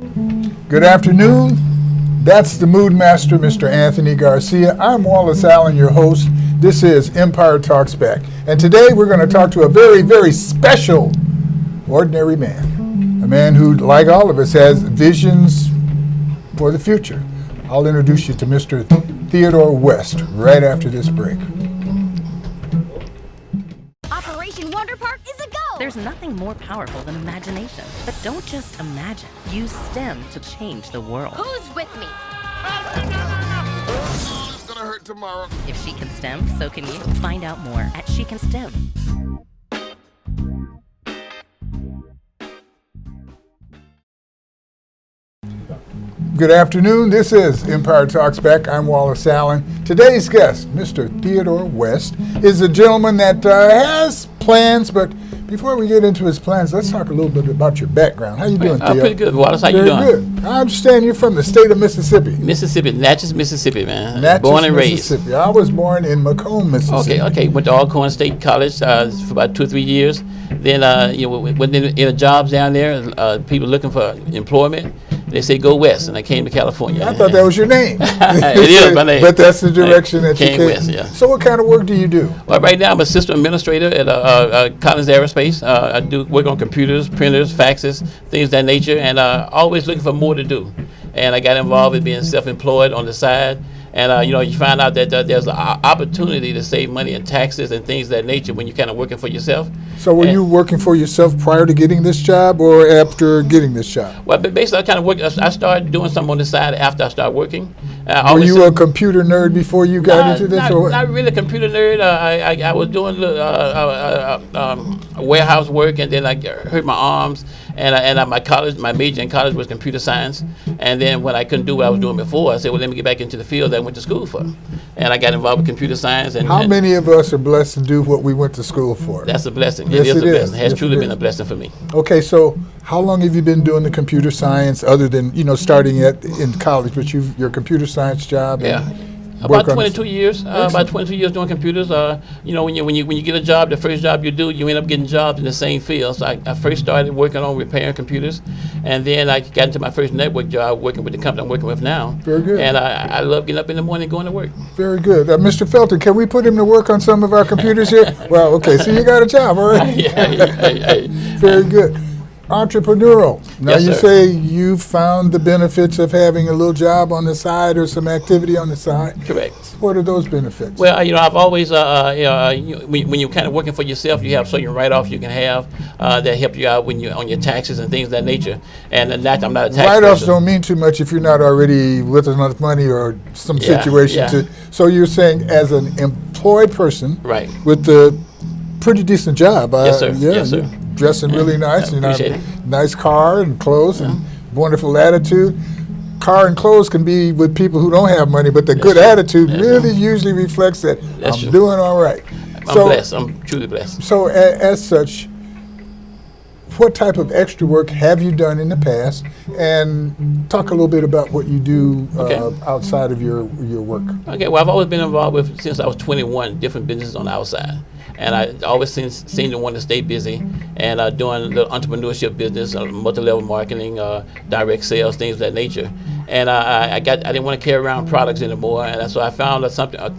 Good afternoon. That's the Mood Master, Mr. Anthony Garcia. I'm Wallace Allen, your host. This is Empire Talks Back. And today we're going to talk to a very, very special, ordinary man. A man who, like all of us, has visions for the future. I'll introduce you to Mr. Theodore West right after this break. Operation Wonder Park is a go! There's nothing more powerful than imagination. But don't just imagine. Use STEM to change the world. Who's with me? Oh, it's gonna hurt tomorrow. If she can STEM, so can you. Find out more at She Can STEM. Good afternoon. This is Empire Talks Back. I'm Wallace Allen. Today's guest, Mr. Theodore West, is a gentleman that has plans, but before we get into his plans, let's talk a little bit about your background. How you doing, Theo? Pretty good, Wallace. How you doing? Very good. I understand you're from the state of Mississippi. Mississippi, Natchez, Mississippi, man. Natchez, born and Mississippi. raised. I was born in Macomb, Mississippi. Okay. Went to Alcorn State College for about 2 or 3 years. Then, went in jobs down there. People looking for employment. They say go west, and I came to California. I thought that was your name. It is my name. But that's the direction that you came came. west, yeah. So what kind of work do you do? Well, right now I'm a system administrator at Collins Aerospace. I do work on computers, printers, faxes, things of that nature, and always looking for more to do. And I got involved in being self-employed on the side. And you find out that there's an opportunity to save money in taxes and things of that nature when you're kind of working for yourself. So were you working for yourself prior to getting this job or after getting this job? Well, but basically, I kind of worked. I started doing something on the side after I stared working. Were you a computer nerd before you got into this? Not really a computer nerd. I was doing warehouse work, and then I hurt my arms. And my major in college was computer science. And then when I couldn't do what I was doing before, I said, well, let me get back into the field that I went to school for. And I got involved with computer science. How many of us are blessed to do what we went to school for? That's a blessing. Yes, it is a blessing. It has yes, truly been a blessing for me. Okay, so how long have you been doing the computer science other than, starting in college, but your computer science job? Yeah. About 22 years. About 22 years doing computers. When you get a job, the first job you do, you end up getting jobs in the same field. So I first started working on repairing computers, and then I got into my first network job working with the company I'm working with now. Very good. And I love getting up in the morning and going to work. Very good. Mr. Felton, can we put him to work on some of our computers here? Well, okay, so you got a job, all right? Yeah. Very good. Entrepreneurial. Now Yes, you sir. say you found the benefits of having a little job on the side or some activity on the side. Correct. What are those benefits? Well, I've always, when you're kind of working for yourself, you have certain write-offs you can have that help you out when you're on your taxes and things of that nature. And that I'm not a tax write-offs person. don't mean too much if you're not already with enough money or some situation yeah. to. So you're saying as an employed person, Right. with a pretty decent job. Yes, sir. Yeah, Yes, sir. you're dressing really nice. I appreciate it. Nice car and clothes and wonderful attitude. Car and clothes can be with people who don't have money, but the good attitude really usually reflects that That's I'm true. doing all right. I'm blessed. I'm truly blessed. So as such, what type of extra work have you done in the past? And talk a little bit about what you do outside of your work. Okay, well, I've always been involved with, since I was 21, different businesses on the outside. And I always seem to want to stay busy and doing the entrepreneurship business, multi-level marketing, direct sales, things of that nature. And I didn't want to carry around products anymore, and so I found a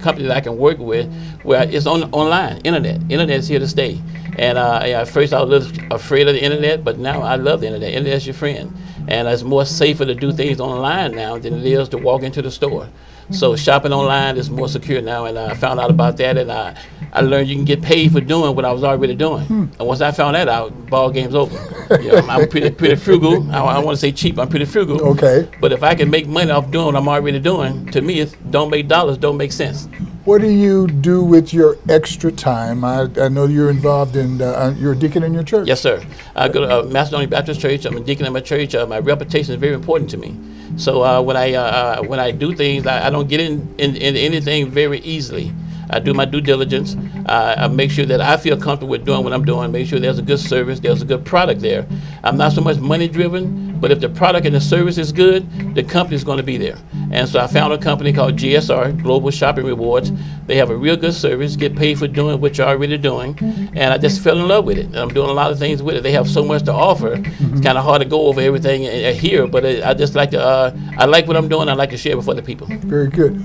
company that I can work with where it's online, internet. Internet is here to stay. And at first I was a little afraid of the internet, but now I love the internet. Internet is your friend. And it's more safer to do things online now than it is to walk into the store. So shopping online is more secure now, and I found out about that, and I learned you can get paid for doing what I was already doing. And once I found that out, ball game's over. I'm pretty frugal. I want to say cheap. I'm pretty frugal. Okay. But if I can make money off doing what I'm already doing, to me, it's don't make dollars, don't make sense. What do you do with your extra time? I know you're involved in, you're a deacon in your church. Yes, sir. I go to Macedonia Baptist Church. I'm a deacon in my church. My reputation is very important to me. So when I do things, I don't get into anything very easily. I do my due diligence. I make sure that I feel comfortable with doing what I'm doing, make sure there's a good service, there's a good product there. I'm not so much money driven, But if the product and the service is good, the company is going to be there. And so I found a company called GSR, Global Shopping Rewards. They have a real good service, get paid for doing what you're already doing. And I just fell in love with it. And I'm doing a lot of things with it. They have so much to offer. It's kind of hard to go over everything here, but I just like to, I like what I'm doing. I like to share it with other people. Very good.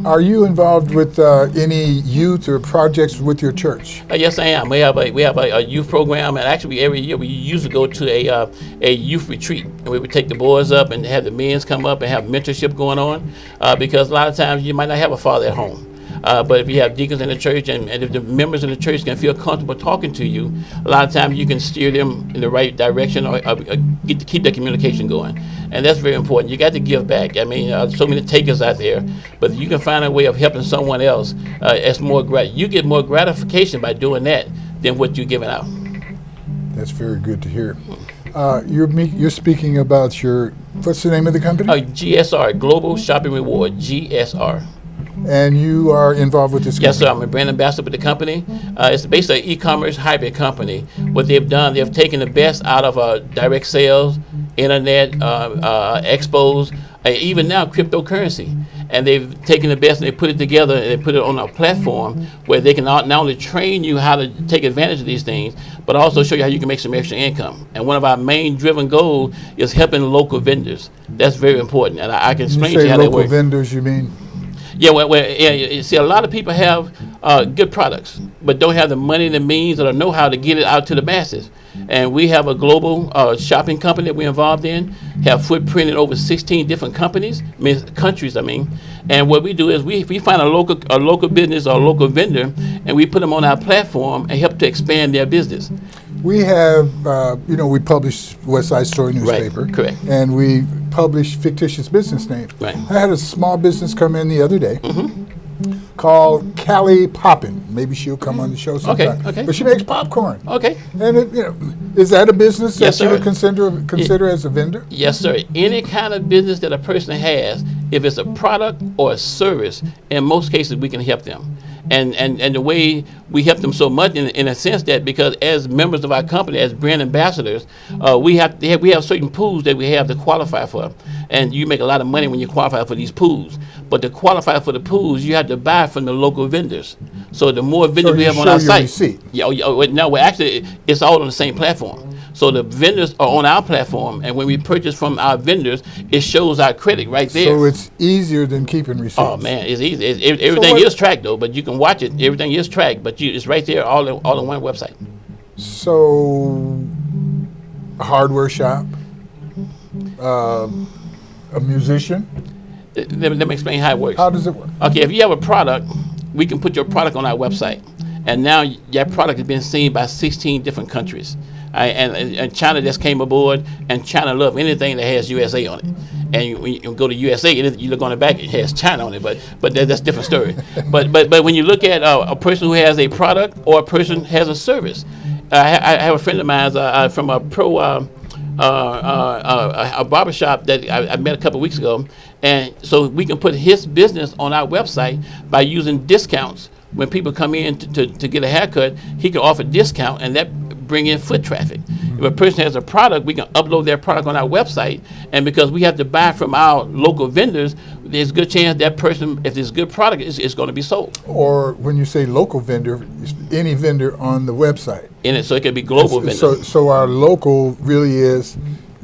Are you involved with any youth or projects with your church? Yes, I am. We have a youth program, and actually every year we used to go to a youth retreat, and we would take the boys up and have the men come up and have mentorship going on, because a lot of times you might not have a father at home. But if you have deacons in the church and if the members in the church can feel comfortable talking to you, a lot of times you can steer them in the right direction or keep that communication going. And that's very important. You got to give back. I mean, so many takers out there, but if you can find a way of helping someone else, it's more you get more gratification by doing that than what you're giving out. That's very good to hear. You're speaking about what's the name of the company? GSR, Global Shopping Reward, GSR. And you are involved with this company? Yes, sir. I'm a brand ambassador with the company. It's basically an e-commerce hybrid company. What they've done, they've taken the best out of direct sales, internet, expos, even now cryptocurrency. And they've taken the best and they put it together and they put it on a platform where they can not only train you how to take advantage of these things, but also show you how you can make some extra income. And one of our main driven goals is helping local vendors. That's very important. And I can explain to you how that works. Local vendors, you mean? Yeah, you see, a lot of people have good products, but don't have the money and the means or the know-how to get it out to the masses. And we have a global shopping company that we're involved in, have footprint in over 16 different countries. And what we do is we find a local business or a local vendor, and we put them on our platform and help to expand their business. We have, we publish West Side Story newspaper. Right, correct. And we publish fictitious business names. Right. I had a small business come in the other day called Callie Poppin. Maybe she'll come on the show sometime. Okay. But she makes popcorn. Okay. And is that a business Yes, that you sir. would consider as a vendor? Yes, sir. Any kind of business that a person has, if it's a product or a service, in most cases we can help them. And the way we help them so much in a sense that because as members of our company, as brand ambassadors, we have certain pools that we have to qualify for. And you make a lot of money when you qualify for these pools. But to qualify for the pools, you have to buy from the local vendors. So the more vendors we have on our site. Receipt. Actually, it's all on the same platform. So the vendors are on our platform, and when we purchase from our vendors, it shows our credit right there. So it's easier than keeping receipts. Oh man, it's easy. Everything is tracked though, but you can watch it. Everything is tracked, but it's right there, all on one website. So, a hardware shop, a musician. Let me explain how it works. How does it work? Okay, if you have a product, we can put your product on our website, and now that product has been seen by 16 different countries. And China just came aboard, and China love anything that has USA on it. And when you go to USA, you look on the back, it has China on it, but that's a different story. but when you look at a person who has a product or a person has a service, I have a friend of mine from a barbershop that I met a couple of weeks ago, and so we can put his business on our website by using discounts. When people come in to get a haircut, he can offer discount, and that bring in foot traffic. If a person has a product, we can upload their product on our website, and because we have to buy from our local vendors, there's a good chance that person, if it's a good product, it's going to be sold. Or when you say local vendor, any vendor on the website. So it could be global vendor. So our local really is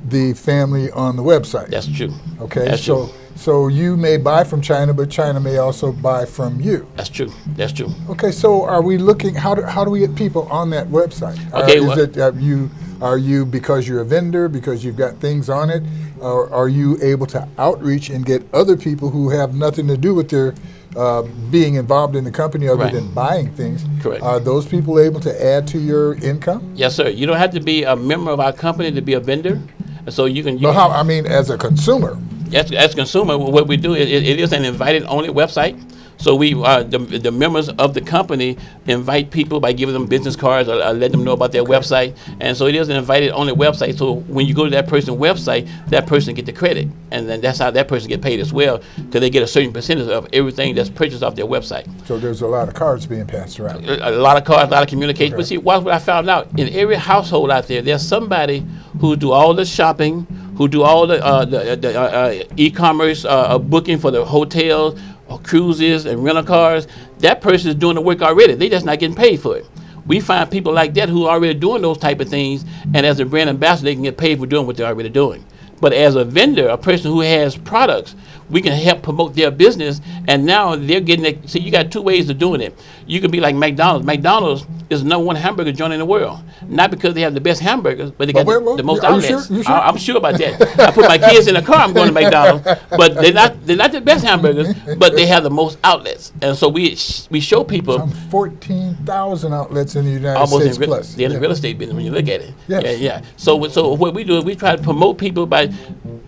the family on the website. That's true. Okay, That's true. So you may buy from China, but China may also buy from you. That's true. That's true. Okay, so are we looking? How do we get people on that website? Okay, are you because you're a vendor, because you've got things on it, or are you able to outreach and get other people who have nothing to do with their being involved in the company other than buying things? Correct. Are those people able to add to your income? Yes, sir. You don't have to be a member of our company to be a vendor, so you can. As a consumer. As a consumer, what we do, it is an invited-only website. So we, the members of the company invite people by giving them business cards or let them know about their website. And so it is an invited-only website. So when you go to that person's website, that person get the credit. And then that's how that person get paid as well, because they get a certain percentage of everything that's purchased off their website. So there's a lot of cards being passed around. A lot of cards, a lot of communication. Okay. But see, what I found out, in every household out there, there's somebody who do all the shopping, who do all the e-commerce booking for the hotels, cruises, and rental cars. That person is doing the work already. They just not getting paid for it. We find people like that who are already doing those type of things, and as a brand ambassador, they can get paid for doing what they're already doing. But as a vendor, a person who has products, we can help promote their business, and now they're getting it. See, you got two ways of doing it. You can be like McDonald's. McDonald's is the #1 hamburger joint in the world. Not because they have the best hamburgers, but they got the most are you outlets. sure? You sure? I'm sure about that. I put my kids in the car, I'm going to McDonald's, but they're not the best hamburgers, but they have the most outlets. And so we show people. Some 14,000 outlets in the United Almost States in, plus. they're in the real estate business when you look at it. Yes. Yeah. So what we do is we try to promote people by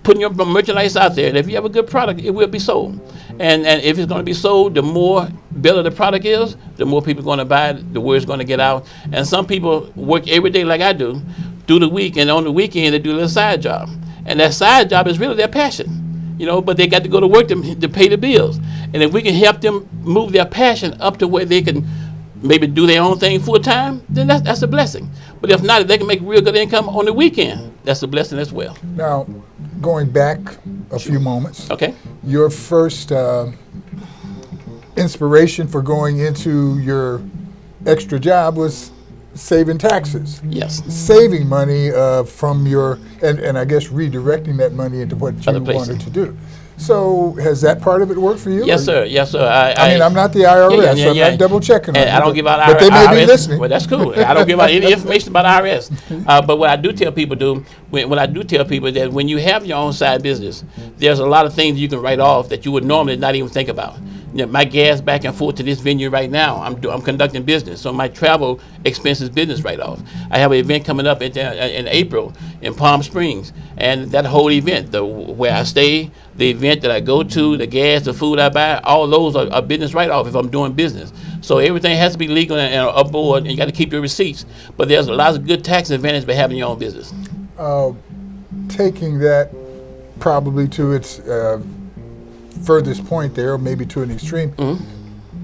putting your merchandise out there. And if you have a good product, it will be sold. And if it's going to be sold, the more better the product is, the more people are going to buy it, the word is going to get out. And some people work every day like I do, through the week, and on the weekend they do a little side job. And that side job is really their passion, but they got to go to work to pay the bills. And if we can help them move their passion up to where they can maybe do their own thing full time, then that's a blessing. But if not, if they can make real good income on the weekend, that's a blessing as well. Now, going back a few moments, Okay. your first inspiration for going into your extra job was saving taxes. Yes. Saving money from your, and I guess redirecting that money into what you Other places. wanted to do. So has that part of it worked for you? Yes, sir. Yes, sir. I mean, I'm not the IRS, so I'm not double checking. And I don't give out but they may be IRS. listening. Well, that's cool. I don't give out any information about IRS. But what I do tell people that when you have your own side business, there's a lot of things you can write off that you would normally not even think about. My gas back and forth to this venue right now, I'm conducting business, so my travel expenses business write-off. I have an event coming up in April in Palm Springs, and that whole event, where I stay, the event that I go to, the gas, the food I buy, all those are business write-off if I'm doing business. So everything has to be legal and aboard, and you got to keep your receipts. But there's a lot of good tax advantage by having your own business. Taking that probably to its furthest point there, or maybe to an extreme,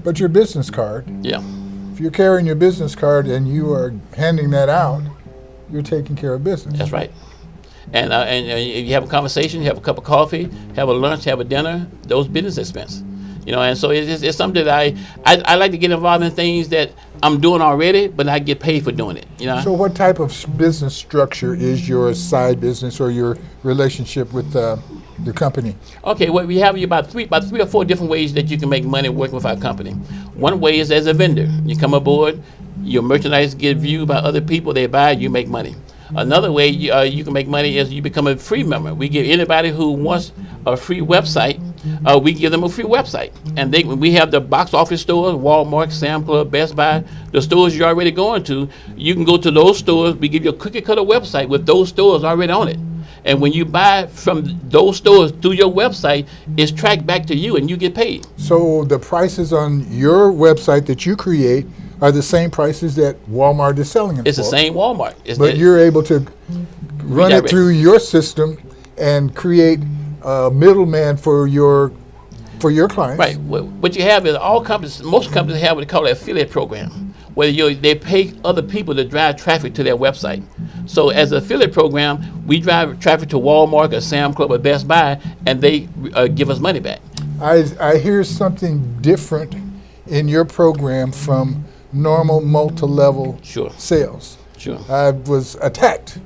but your business card, Yeah. if you're carrying your business card and you are handing that out, you're taking care of business. That's right. And if you have a conversation, you have a cup of coffee, have a lunch, have a dinner, those business expense. And so it's something that I like to get involved in things that I'm doing already, but I get paid for doing it. So what type of business structure is your side business or your relationship with the company? Okay, well, we have about three or four different ways that you can make money working with our company. One way is as a vendor. You come aboard, your merchandise gets viewed by other people, they buy, you make money. Another way you can make money is you become a free member. We give anybody who wants a free website, we give them a free website. And we have the box office stores, Walmart, Sam Club, Best Buy, the stores you're already going to. You can go to those stores. We give you a cookie cutter website with those stores already on it. And when you buy from those stores through your website, it's tracked back to you and you get paid. So the prices on your website that you create are the same prices that Walmart is selling it It's for. the same Walmart. But you're able to run it through your system and create a middleman for your clients. Right. What you have is most companies have what they call an affiliate program, where they pay other people to drive traffic to their website. So as an affiliate program, we drive traffic to Walmart or Sam Club or Best Buy, and they give us money back. I hear something different in your program from normal multi-level sales. Sure. I was attacked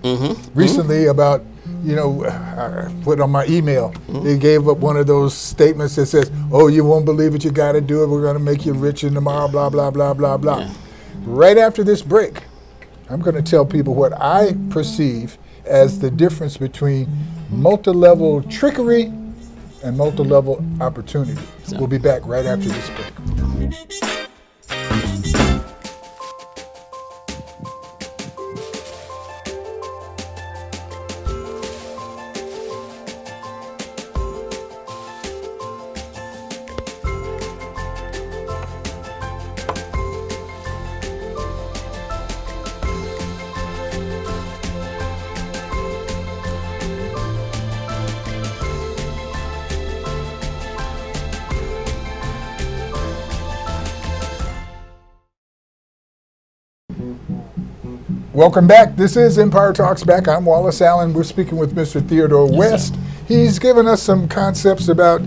recently about, I put on my email, they gave up one of those statements that says, oh, you won't believe it, you got to do it, we're going to make you rich in tomorrow, blah, blah, blah, blah, blah. Yeah. Right after this break, I'm going to tell people what I perceive as the difference between multi-level trickery and multi-level opportunity. We'll be back right after this break. Welcome back. This is Empire Talks Back. I'm Wallace Allen. We're speaking with Mr. Theodore West. sir. He's given us some concepts about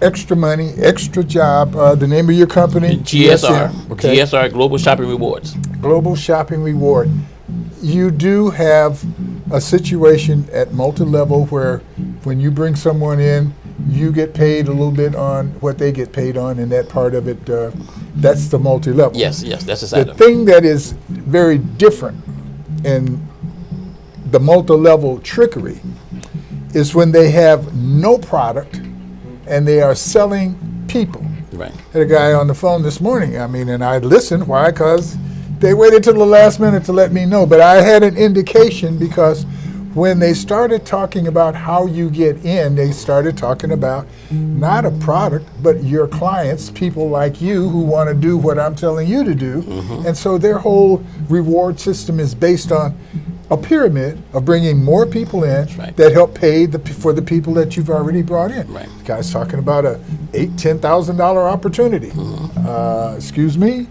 extra money, extra job. The name of your company? GSR. Okay. GSR, Global Shopping Rewards. Global Shopping Reward. You do have a situation at multi-level where when you bring someone in, you get paid a little bit on what they get paid on, and that part of it, that's the multi-level. Yes, that's the side The of it. thing that is very different in the multi-level trickery is when they have no product and they are selling people. Right. Had a guy on the phone this morning, and I listened. Why? Because they waited till the last minute to let me know. But I had an indication because when they started talking about how you get in, they started talking about not a product, but your clients, people like you who want to do what I'm telling you to do. And so their whole reward system is based on a pyramid of bringing more people in right. that help pay for the people that you've already brought in. Right. The guy's talking about a $10,000 opportunity. Excuse me?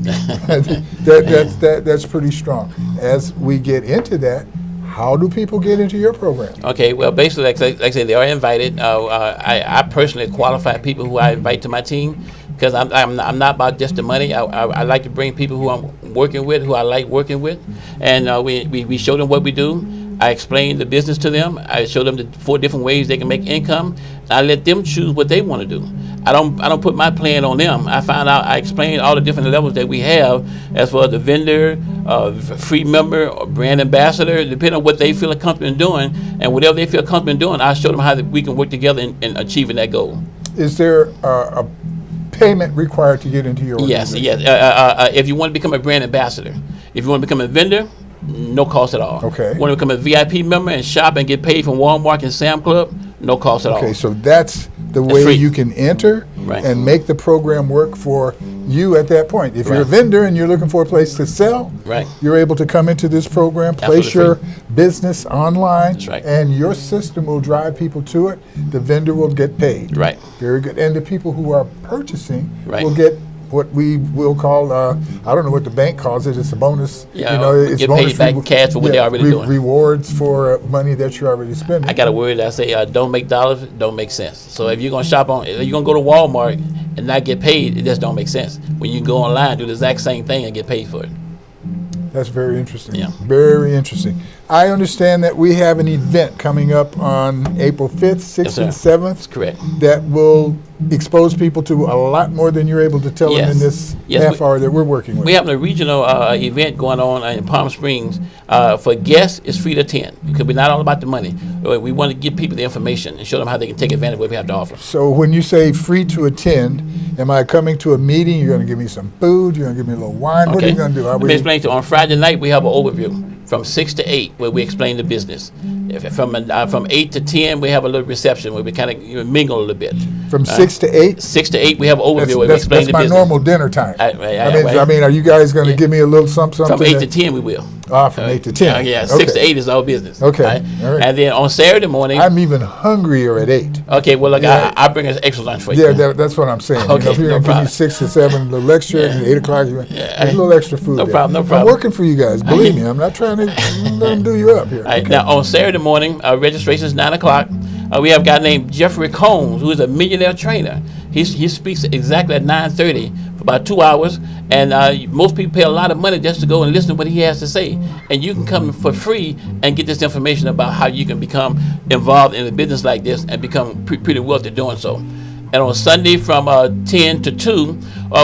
That's pretty strong. As we get into that, how do people get into your program? Okay, well, basically, like I said, they are invited. I personally qualify people who I invite to my team because I'm not about just the money. I like to bring people who I'm working with, who I like working with, and we show them what we do. I explain the business to them. I show them the 4 different ways they can make income. I let them choose what they want to do. I don't put my plan on them. I explain all the different levels that we have as far as the vendor, free member, or brand ambassador, depending on what they feel comfortable in doing. And whatever they feel comfortable in doing, I show them how we can work together in achieving that goal. Is there a payment required to get into your organization? Yes. If you want to become a brand ambassador, if you want to become a vendor, no cost at all. Okay. Want to become a VIP member and shop and get paid from Walmart and Sam Club, no cost at all. Okay, so that's the way free. you can enter Right. and make the program work for you at that point. If you're a Right. vendor and you're looking for a place to sell, Right. you're able to come into this program, place Absolutely your business online, That's right. and your system will drive people to it. The vendor will get paid. Right. Very good. And the people who are purchasing Right. will get what we will call, I don't know what the bank calls it, it's a bonus. Yeah, it's get bonus paid back in cash for what they're already doing. Rewards for money that you're already spending. I got a word that I say, don't make dollars, don't make sense. So if you're gonna if you're gonna go to Walmart and not get paid, it just don't make sense. When you can go online, do the exact same thing and get paid for it. That's very interesting. Yeah. Very interesting. I understand that we have an event coming up on April 5th, 6th, and Yes, sir. 7th. That's correct. That will expose people to a lot more than you're able to tell them Yes. in this Yes, half hour that we're working with. We have a regional event going on in Palm Springs. For guests, it's free to attend because we're not all about the money. We want to give people the information and show them how they can take advantage of what we have to offer. So when you say free to attend, am I coming to a meeting? You're going to give me some food? You're going to give me a little wine? What are you going to do? Let me explain to you. On Friday night, we have an overview from 6 to 8 where we explain the business. From 8 to 10, we have a little reception where we kind of mingle a little bit. From 6 to 8? 6 to 8, we have an overview where we That's explain the my business. normal dinner time. Right. I mean, are you guys going to give me a little something? From 8 to 10, we will. From 8 to 10. Yeah, 6 to 8 is our business. Okay. Right? All right. And then on Saturday morning, I'm even hungrier at 8. okay, well, look, Yeah. I bring us extra lunch for you. Yeah, that's what I'm saying. Okay, if you're no going to give me problem. 6 to 7, a little extra, and 8 o'clock, a little extra food. No there. problem, no I'm problem. working for you guys. Believe me, I'm not trying to let them do you up here. All right, Okay. now on Saturday morning, registration is 9 o'clock. We have a guy named Jeffrey Combs, who is a millionaire trainer. He speaks exactly at 9:30 for about 2 hours, and most people pay a lot of money just to go and listen to what he has to say. And you can come for free and get this information about how you can become involved in a business like this and become pretty wealthy doing so. And on Sunday from 10 to 2,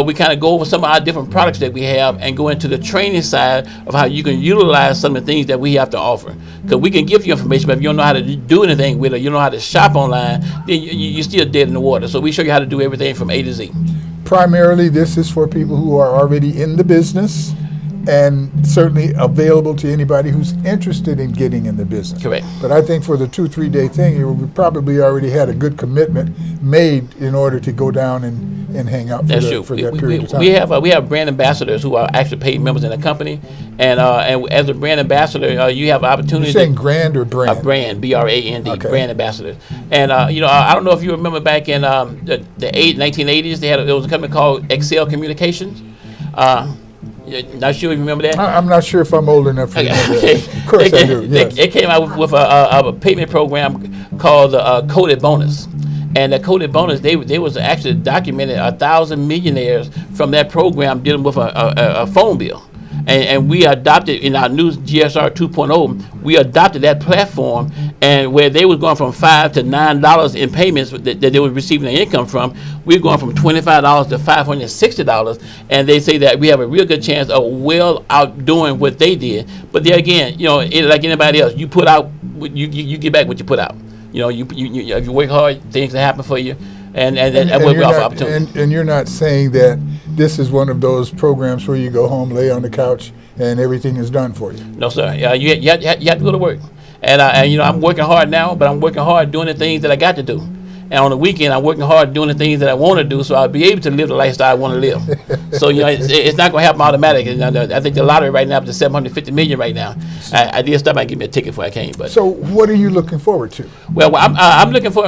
we kind of go over some of our different products that we have and go into the training side of how you can utilize some of the things that we have to offer. Because we can give you information, but if you don't know how to do anything with it, you don't know how to shop online, then you're still dead in the water. So we show you how to do everything from A to Z. Primarily, this is for people who are already in the business and certainly available to anybody who's interested in getting in the business. Correct. But I think for the 2-3 day thing, we probably already had a good commitment made in order to go down and hang out That's for true. that period of time. We have brand ambassadors who are actually paid members in the company, and as a brand ambassador, you have opportunity. You're saying grand or brand? A brand, BRAND, Okay. brand ambassador. And I don't know if you remember back in the 1980s, there was a company called Excel Communications. You're not sure if you remember that? I'm not sure if I'm old enough to remember that. Of course I do, yes. It came out with a payment program called Coded Bonus. And the Coded Bonus, they was actually documented 1,000 millionaires from that program dealing with a phone bill. And we adopted in our new GSR 2.0, we adopted that platform, and where they was going from $5 to $9 in payments that they were receiving their income from, we're going from $25 to $560, and they say that we have a real good chance of well outdoing what they did. But there again, like anybody else, you put out, you get back what you put out. If you work hard, things will happen for you, and we offer opportunity. And you're not saying that this is one of those programs where you go home, lay on the couch, and everything is done for you. No, sir. You have to go to work. And I'm working hard now, but I'm working hard doing the things that I got to do. And on the weekend, I'm working hard doing the things that I want to do, so I'll be able to live the lifestyle I want to live. So it's not going to happen automatically. I think the lottery right now is $750 million right now. I did stop by and give me a ticket before I came. But so what are you looking forward to? Well, I'm looking for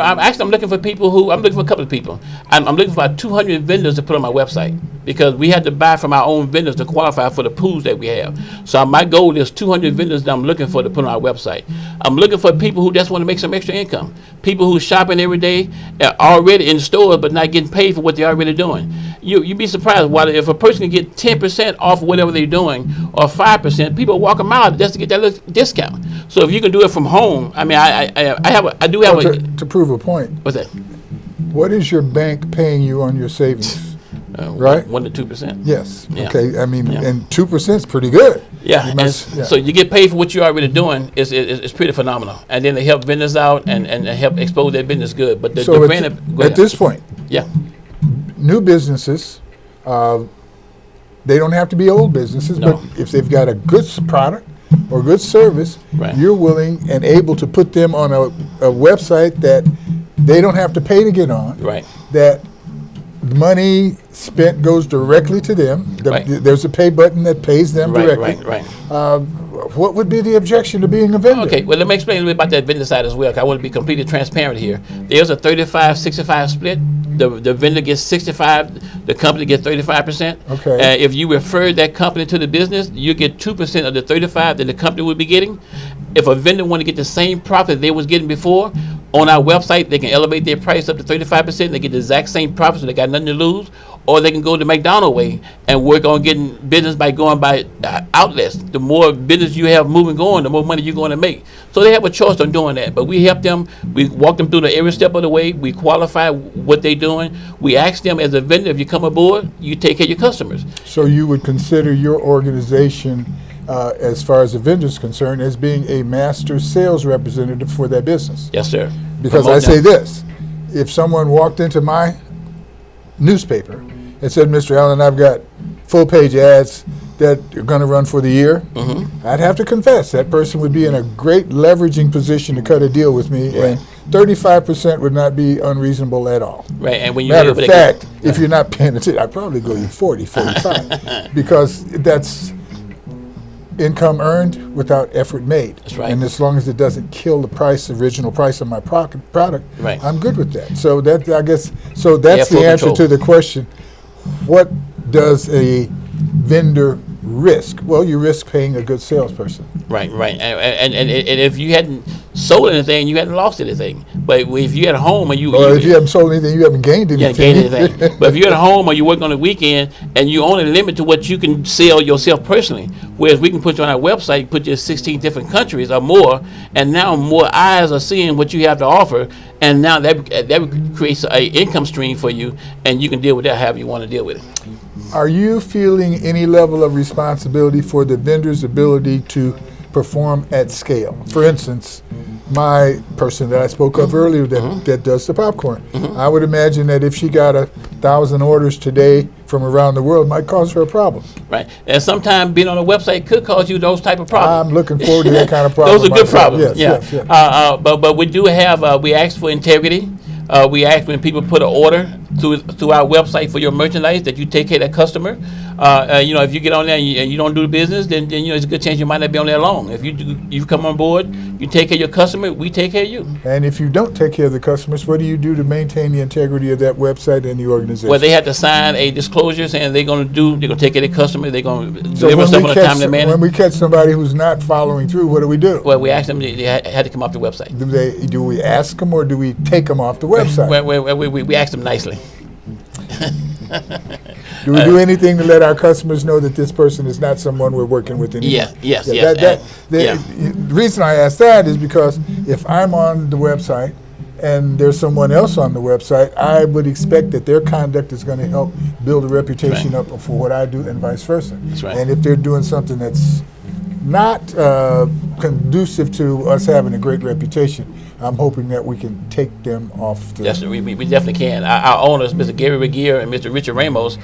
people who I'm looking for a couple of people. I'm looking for about 200 vendors to put on my website, because we had to buy from our own vendors to qualify for the pools that we have. So my goal is 200 vendors that I'm looking for to put on our website. I'm looking for people who just want to make some extra income. People who shopping every day, already in stores but not getting paid for what they're already doing. You'd be surprised if a person can get 10% off whatever they're doing, or 5%, people walk a mile just to get that little discount. So if you can do it from home, I mean, I do have to prove a point. What's that? What is your bank paying you on your savings? Right? 1 to 2%. Yes. Yeah. Okay. I mean, Yeah. and 2% is pretty good. Yeah. So you get paid for what you're already doing. It's pretty phenomenal. And then they help vendors out and help expose their business good. But so at this point, yeah, new businesses, they don't have to be old businesses, No. but if they've got a good product or good service, Right. you're willing and able to put them on a website that they don't have to pay to get on. right. That money spent goes directly to them. Right. There's a pay button that pays them directly. Right. What would be the objection to being a vendor? Okay, well, let me explain a little bit about that vendor side as well, 'cause I want to be completely transparent here. There's a 35-65 split. The vendor gets 65, the company gets 35%. Okay. If you refer that company to the business, you get 2% of the 35 that the company would be getting. If a vendor want to get the same profit they was getting before, on our website, they can elevate their price up to 35%. They get the exact same profit, so they got nothing to lose. Or they can go the McDonald way and work on getting business by going by outlets. The more business you have moving on, the more money you're going to make. So they have a choice on doing that. But we help them. We walk them through every step of the way. We qualify what they're doing. We ask them as a vendor, if you come aboard, you take care of your customers. So you would consider your organization, as far as the vendor is concerned, as being a master sales representative for that business? Yes, sir. Because I say this, if someone walked into my newspaper and said, Mr. Allen, I've got full-page ads that are going to run for the year, I'd have to confess that person would be in a great leveraging position to cut a deal with me, Right. and 35% would not be unreasonable at all. Right, and when you Matter of fact, if you're not paying attention, I'd probably go you 40, 45, because that's income earned without effort made. That's right. And as long as it doesn't kill the original price of my product, Right. I'm good with that. So that's the full answer control. to the question. What does a vendor risk? Well, you risk paying a good salesperson. Right. And if you hadn't sold anything, you hadn't lost anything. But if you at home and Or if you haven't sold anything, you haven't gained you anything. haven't gained anything. But if you're at home or you work on the weekend and you only limit to what you can sell yourself personally, whereas we can put you on our website, put you in 16 different countries or more, and now more eyes are seeing what you have to offer, and now that creates an income stream for you, and you can deal with that however you want to deal with it. Are you feeling any level of responsibility for the vendor's ability to perform at scale? For instance, my person that I spoke of earlier that does the popcorn, I would imagine that if she got 1,000 orders today from around the world, might cause her a problem. Right, and sometimes being on a website could cause you those type of problems. I'm looking forward to that kind of problem. Those are good myself. problems. Yes, Yeah. yes. But we do have we ask for integrity. We ask when people put an order through our website for your merchandise that you take care of that customer. if you get on there and you don't do the business, then it's a good chance you might not be on there long. If you come on board, you take care of your customer, we take care of you. And if you don't take care of the customers, what do you do to maintain the integrity of that website and the organization? Well, they have to sign a disclosure saying they're going to take care of the customer. They're going to deliver stuff in a timely manner. When we catch somebody who's not following through, what do? Well, we ask them they had to come off the website. Do we ask them or do we take them off the website? We ask them nicely. Do we do anything to let our customers know that this person is not someone we're working with anymore? Yes. The reason I ask that is because if I'm on the website and there's someone else on the website, I would expect that their conduct is going to help build a reputation up for what I do and vice versa. That's right. And if they're doing something that's not conducive to us having a great reputation, I'm hoping that we can take them off. Yes, we definitely can. Our owners, Mr. Gary Regier and Mr. Richard Ramos,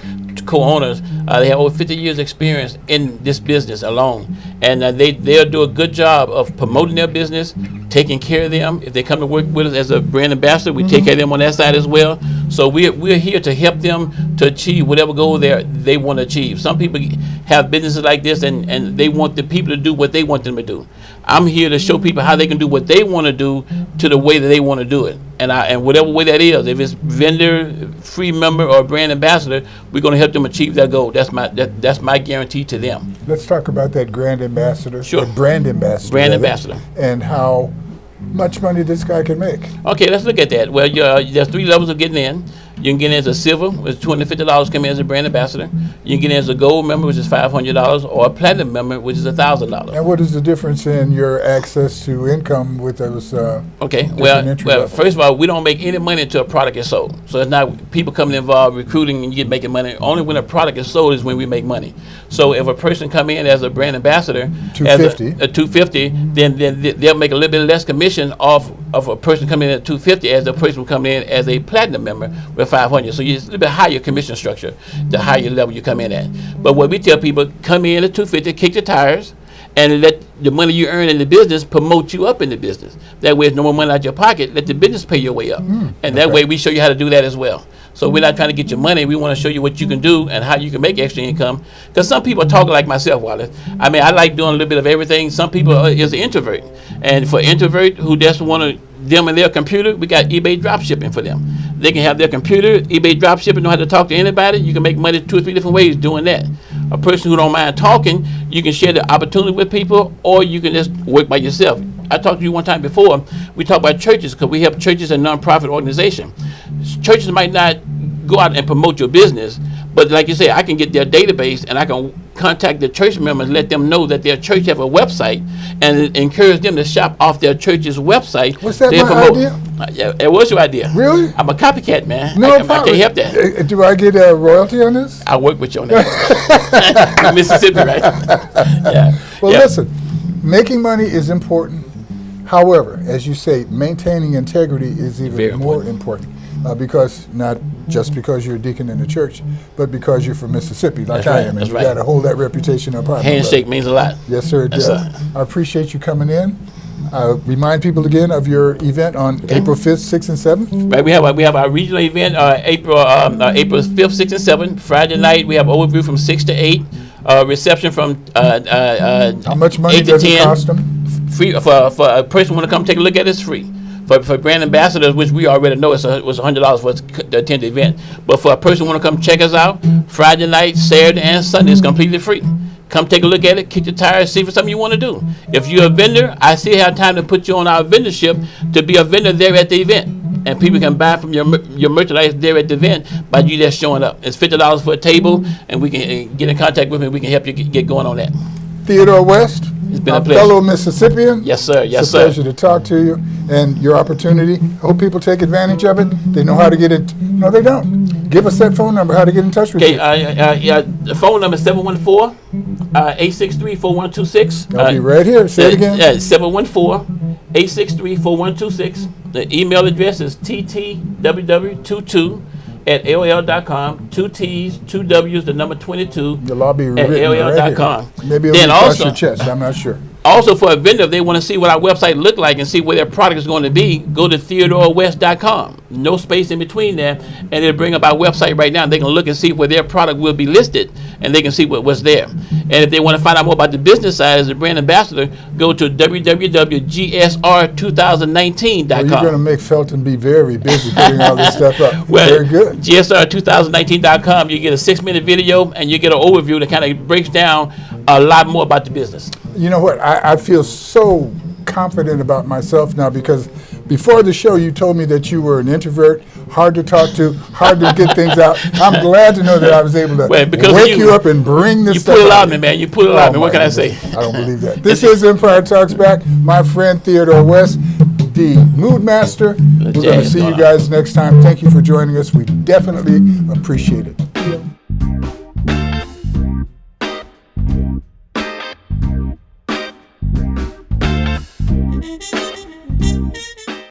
co-owners, they have over 50 years experience in this business alone. And they'll do a good job of promoting their business, taking care of them. If they come to work with us as a brand ambassador, we take care of them on that side as well. So we're here to help them to achieve whatever goal they want to achieve. Some people have businesses like this and they want the people to do what they want them to do. I'm here to show people how they can do what they want to do to the way that they want to do it. And whatever way that is, if it's vendor, free member, or brand ambassador, we're going to help them achieve that goal. That's my guarantee to them. Let's talk about that brand ambassador. Sure. Or brand ambassador. Brand ambassador. And how much money this guy can make. Okay, let's look at that. Well, there's 3 levels of getting in. You can get in as a silver, which is $250 come in as a brand ambassador. You can get in as a gold member, which is $500, or a platinum member, which is $1,000. And what is the difference in your access to income with those? Okay, entry levels? First of all, we don't make any money until a product is sold. So it's not people coming involved recruiting and you making money. Only when a product is sold is when we make money. So if a person come in as a brand ambassador, $250, at $250, then they'll make a little bit less commission off of a person coming in at $250 as a person coming in as a platinum member with $500. So it's a little bit higher commission structure, the higher level you come in at. But what we tell people, come in at $250, kick the tires, and let the money you earn in the business promote you up in the business. That way, it's no more money out your pocket. Let the business pay your way up. And that way, we show you how to do that as well. So we're not trying to get your money. We want to show you what you can do and how you can make extra income. Because some people talk like myself, Wallace. I mean, I like doing a little bit of everything. Some people is an introvert. And for introvert who just want to them and their computer, we got eBay drop shipping for them. They can have their computer, eBay drop shipping, know how to talk to anybody. You can make money 2 or 3 different ways doing that. A person who don't mind talking, you can share the opportunity with people, or you can just work by yourself. I talked to you one time before. We talked about churches because we help churches and nonprofit organizations. Churches might not go out and promote your business, but like you say, I can get their database and I can contact the church members, let them know that their church have a website, and encourage them to shop off their church's website. Was that my idea? Yeah, it was your idea. Really? I'm a copycat, man. No I problem. can't help that. Do I get a royalty on this? I work with you on that. Mississippi, right? Yeah. Well, Yeah. listen, making money is important. However, as you say, maintaining integrity is even Very more important. Because not just because you're a deacon in the church, but because you're from Mississippi, like That's I right, am, and that's you right. got to hold that reputation up high. Handshake means a lot. Yes, sir, it Yes, does. sir. I appreciate you coming in. Remind people again of your event on April 5th, 6th, and 7th. Right, we have our regional event April 5th, 6th, and 7th. Friday night we have overview from 6 to 8. Reception from How much money 8 to does it 10. cost them? Free for a person want to come take a look at it, it's free. For brand ambassadors, which we already know, it was $100 for to attend the event. But for a person who want to come check us out, Friday night, Saturday, and Sunday is completely free. Come take a look at it, kick the tires, see if it's something you want to do. If you're a vendor, I still have time to put you on our vendorship to be a vendor there at the event. And people can buy from your merchandise there at the event by you just showing up. It's $50 for a table, and we can get in contact with me. We can help you get going on that. Theodore West, It's been a a pleasure. fellow Mississippian. Yes, sir. Yes, It's a sir. pleasure to talk to you, and your opportunity. Hope people take advantage of it. They know how to get it. No, they don't. Give us that phone number, how to get in touch with Okay, you. the phone number is 714-863-4126. I'll be right here. Say it again. 714-863-4126. The email address is ttww22@aol.com. 2 T's, 2 W's, the number 22 You'll all be at written right aol.com. here. Maybe it'll Then be across also, your chest. I'm not sure. Also, for a vendor, if they want to see what our website look like and see where their product is going to be, go to theodorewest.com. No space in between there, and it'll bring up our website right now. They can look and see where their product will be listed, and they can see what's there. And if they want to find out more about the business side as a brand ambassador, go to www.gsr2019.com. Well, you're going to make Felton be very busy putting all this stuff up. Well, Very good. GSR2019.com, you get a 6-minute video, and you get an overview that kind of breaks down a lot more about the business. You know what? I feel so confident about myself now because before the show you told me that you were an introvert, hard to talk to, hard to get things out. I'm glad to know that I was able to wake you up and bring this stuff out. You pull it out of me, man. You pull it out me. What can I say? I don't believe that. This is Empire Talks Back. My friend Theodore West, the Mood Master. We're going to see you guys next time. Thank you for joining us. We definitely appreciate it.